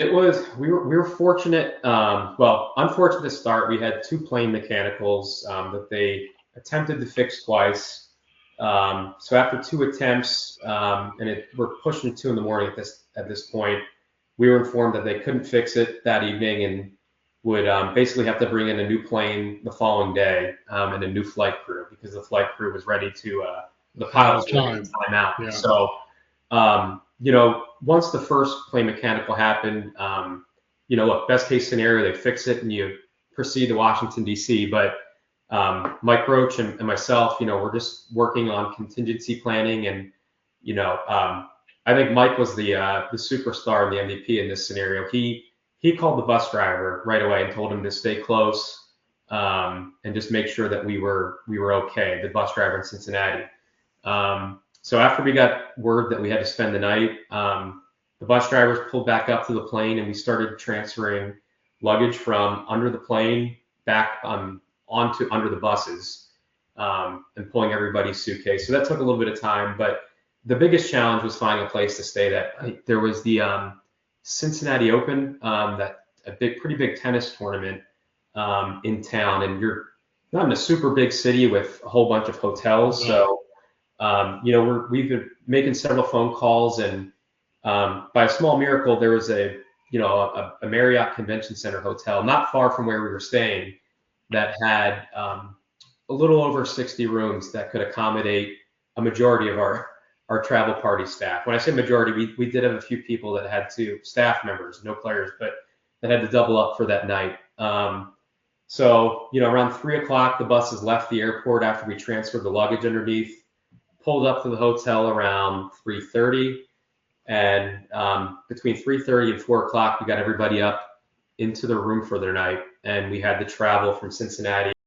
We were fortunate, well, unfortunate to start. We had two plane mechanicals that they attempted to fix twice. So after two attempts, we're pushing 2 in the morning at this point, we were informed that they couldn't fix it that evening and would basically have to bring in a new plane the following day, and a new flight crew because the flight crew was ready to the Out pilots of were ready to time. time out. Yeah. So once the first plane mechanical happened, look, best case scenario, they fix it and you proceed to Washington, D.C. But Mike Roach and myself, we're just working on contingency planning. And, I think Mike was the superstar and the MVP in this scenario. He called the bus driver right away and told him to stay close, and just make sure that we were okay, the bus driver in Cincinnati. So after we got word that we had to spend the night, the bus drivers pulled back up to the plane and we started transferring luggage from under the plane back onto under the buses, and pulling everybody's suitcase. So that took a little bit of time, but the biggest challenge was finding a place to stay. That night. There was the Cincinnati Open, that pretty big tennis tournament in town, and you're not in a super big city with a whole bunch of hotels. No. So we've been making several phone calls, and by a small miracle, there was a Marriott Convention Center hotel not far from where we were staying that had a little over 60 rooms that could accommodate a majority of our travel party staff. When I say majority, we did have a few people that had to, staff members, no players, but that had to double up for that night. So around 3 o'clock, the buses left the airport after we transferred the luggage underneath, pulled up to the hotel around 3:30, and between 3:30 and 4 o'clock, we got everybody up into the room for their night, and we had to travel from Cincinnati